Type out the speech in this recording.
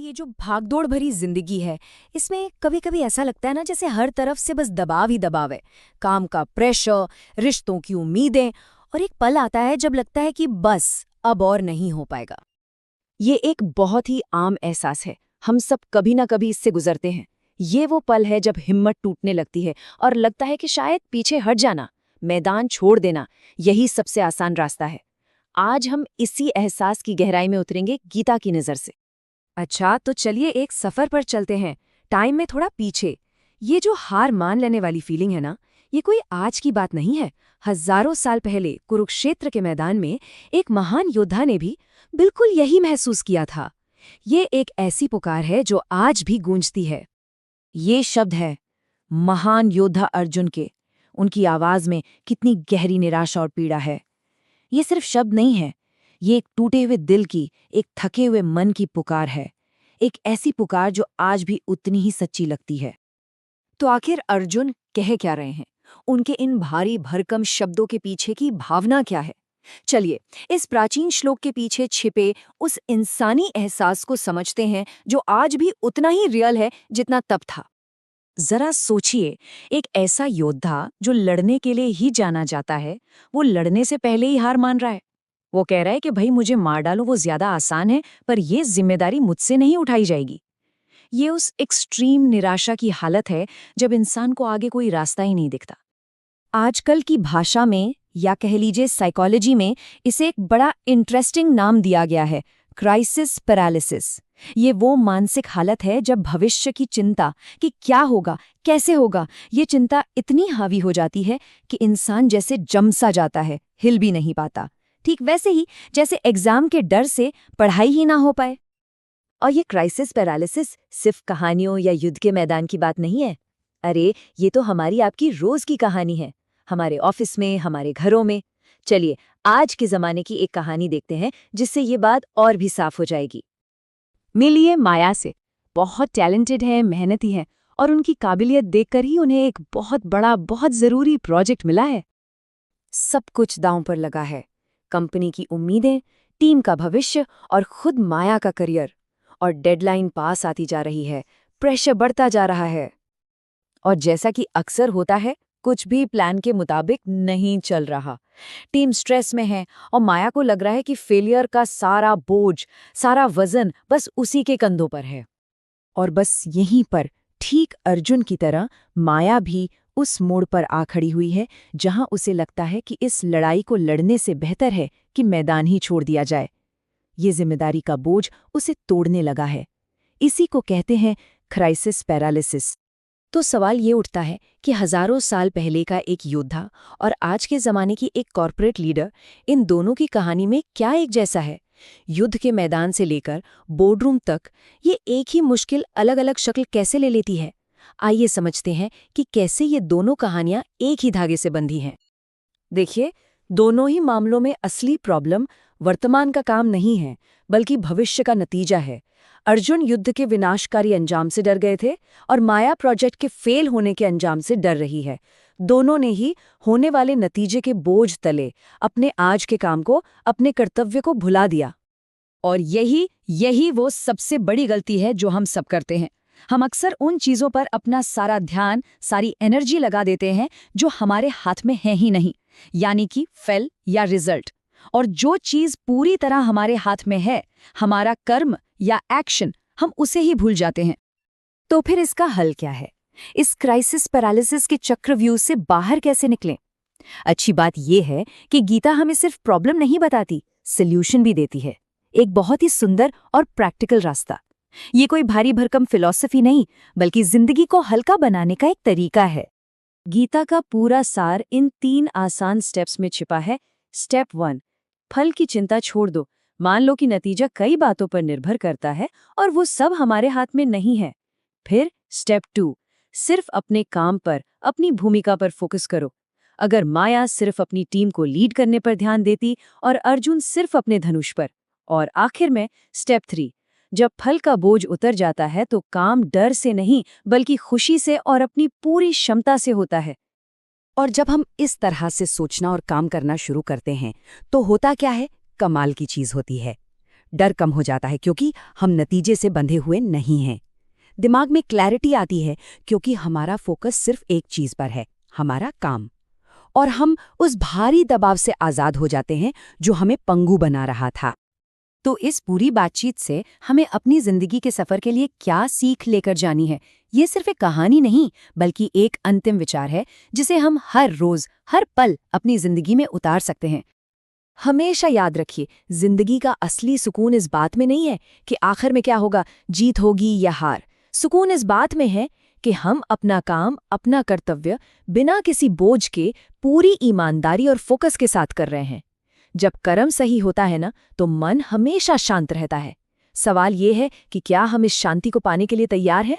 ये जो भागदौड़ भरी जिंदगी है, इसमें कभी कभी ऐसा लगता है ना जैसे हर तरफ से बस दबाव ही दबाव है। काम का प्रेशर, रिश्तों की उम्मीदें, और एक पल आता है जब लगता है कि बस अब और नहीं हो पाएगा। ये एक बहुत ही आम एहसास है। हम सब कभी ना कभी इससे गुजरते हैं। ये वो पल है जब हिम्मत टूटने लगती है और लगता है कि शायद पीछे हट जाना, मैदान छोड़ देना, यही सबसे आसान रास्ता है। आज हम इसी एहसास की गहराई में उतरेंगे गीता की नज़र से। अच्छा, तो चलिए एक सफर पर चलते हैं, टाइम में थोड़ा पीछे। ये जो हार मान लेने वाली फीलिंग है ना, ये कोई आज की बात नहीं है। हजारों साल पहले कुरुक्षेत्र के मैदान में एक महान योद्धा ने भी बिल्कुल यही महसूस किया था। ये एक ऐसी पुकार है जो आज भी गूंजती है। ये शब्द है महान योद्धा अर्जुन के। उनकी आवाज में कितनी गहरी निराशा और पीड़ा है। ये सिर्फ शब्द नहीं है, ये एक टूटे हुए दिल की, एक थके हुए मन की पुकार है। एक ऐसी पुकार जो आज भी उतनी ही सच्ची लगती है। तो आखिर अर्जुन कह क्या रहे हैं? उनके इन भारी भरकम शब्दों के पीछे की भावना क्या है? चलिए इस प्राचीन श्लोक के पीछे छिपे उस इंसानी एहसास को समझते हैं जो आज भी उतना ही रियल है जितना तब था। जरा सोचिए, एक ऐसा योद्धा जो लड़ने के लिए ही जाना जाता है, वो लड़ने से पहले ही हार मान रहा है। वो कह रहा है कि भाई मुझे मार डालो, वो ज्यादा आसान है, पर ये जिम्मेदारी मुझसे नहीं उठाई जाएगी। ये उस एक्सट्रीम निराशा की हालत है जब इंसान को आगे कोई रास्ता ही नहीं दिखता। आजकल की भाषा में या कह लीजिए साइकोलॉजी में इसे एक बड़ा इंटरेस्टिंग नाम दिया गया है, क्राइसिस पैरालिसिस। ये वो मानसिक हालत है जब भविष्य की चिंता कि क्या होगा, कैसे होगा, ये चिंता इतनी हावी हो जाती है कि इंसान जैसे जम सा जाता है, हिल भी नहीं पाता। ठीक वैसे ही जैसे एग्जाम के डर से पढ़ाई ही ना हो पाए। और ये क्राइसिस पैरालिसिस सिर्फ कहानियों या युद्ध के मैदान की बात नहीं है। अरे, ये तो हमारी आपकी रोज की कहानी है, हमारे ऑफिस में, हमारे घरों में। चलिए आज के जमाने की एक कहानी देखते हैं जिससे ये बात और भी साफ हो जाएगी। मिलिए माया से। बहुत टैलेंटेड है, मेहनती है, और उनकी काबिलियत देखकर ही उन्हें एक बहुत बड़ा, बहुत जरूरी प्रोजेक्ट मिला है। सब कुछ दांव पर लगा है, कंपनी की उम्मीदें, टीम का भविष्य और खुद माया का करियर। और डेडलाइन पास आती जा रही है, प्रेशर बढ़ता जा रहा है। और जैसा कि अक्सर होता है, कुछ भी प्लान के मुताबिक नहीं चल रहा। टीम स्ट्रेस में है और माया को लग रहा है कि फेलियर का सारा बोझ, सारा वजन बस उसी के कंधों पर है। और बस यहीं पर, ठीक अर्जुन की तरह, माया भी उस मोड़ पर आ खड़ी हुई है जहां उसे लगता है कि इस लड़ाई को लड़ने से बेहतर है कि मैदान ही छोड़ दिया जाए। ये जिम्मेदारी का बोझ उसे तोड़ने लगा है। इसी को कहते हैं क्राइसिस पैरालिसिस। तो सवाल ये उठता है कि हजारों साल पहले का एक योद्धा और आज के जमाने की एक कॉर्पोरेट लीडर, इन दोनों की कहानी में क्या एक जैसा है? युद्ध के मैदान से लेकर बोर्डरूम तक ये एक ही मुश्किल अलग अलग शक्ल कैसे ले लेती है? आइए समझते हैं कि कैसे ये दोनों कहानियां एक ही धागे से बंधी हैं। देखिए, दोनों ही मामलों में असली प्रॉब्लम वर्तमान का काम नहीं है, बल्कि भविष्य का नतीजा है। अर्जुन युद्ध के विनाशकारी अंजाम से डर गए थे और माया प्रोजेक्ट के फेल होने के अंजाम से डर रही है। दोनों ने ही होने वाले नतीजे के बोझ तले अपने आज के काम को, अपने कर्तव्य को भुला दिया। और यही वो सबसे बड़ी गलती है जो हम सब करते हैं। हम अक्सर उन चीजों पर अपना सारा ध्यान, सारी एनर्जी लगा देते हैं जो हमारे हाथ में है ही नहीं, यानी कि फेल या रिजल्ट। और जो चीज पूरी तरह हमारे हाथ में है, हमारा कर्म या एक्शन, हम उसे ही भूल जाते हैं। तो फिर इसका हल क्या है? इस क्राइसिस पैरालिसिस के चक्रव्यूह से बाहर कैसे निकलें? अच्छी बात यह है कि गीता हमें सिर्फ प्रॉब्लम नहीं बताती, सॉल्यूशन भी देती है। एक बहुत ही सुंदर और प्रैक्टिकल रास्ता। ये कोई भारी भरकम फिलॉसफी नहीं, बल्कि जिंदगी को हल्का बनाने का एक तरीका है। गीता का पूरा सार इन 3 आसान स्टेप्स में छिपा है। स्टेप 1, फल की चिंता छोड़ दो। मान लो कि नतीजा कई बातों पर निर्भर करता है और वो सब हमारे हाथ में नहीं है। फिर स्टेप 2, सिर्फ अपने काम पर, अपनी भूमिका पर फोकस करो। अगर माया सिर्फ अपनी टीम को लीड करने पर ध्यान देती और अर्जुन सिर्फ अपने धनुष पर। और आखिर में स्टेप 3, जब फल का बोझ उतर जाता है तो काम डर से नहीं, बल्कि खुशी से और अपनी पूरी क्षमता से होता है। और जब हम इस तरह से सोचना और काम करना शुरू करते हैं, तो होता क्या है? कमाल की चीज होती है। डर कम हो जाता है क्योंकि हम नतीजे से बंधे हुए नहीं हैं। दिमाग में क्लैरिटी आती है क्योंकि हमारा फोकस सिर्फ एक चीज पर है, हमारा काम। और हम उस भारी दबाव से आजाद हो जाते हैं जो हमें पंगु बना रहा था। तो इस पूरी बातचीत से हमें अपनी जिंदगी के सफर के लिए क्या सीख लेकर जानी है? ये सिर्फ एक कहानी नहीं, बल्कि एक अंतिम विचार है जिसे हम हर रोज, हर पल अपनी जिंदगी में उतार सकते हैं। हमेशा याद रखिए, जिंदगी का असली सुकून इस बात में नहीं है कि आखिर में क्या होगा, जीत होगी या हार। सुकून इस बात में है कि हम अपना काम, अपना कर्तव्य बिना किसी बोझ के पूरी ईमानदारी और फोकस के साथ कर रहे हैं। जब कर्म सही होता है ना, तो मन हमेशा शांत रहता है। सवाल ये है कि क्या हम इस शांति को पाने के लिए तैयार हैं?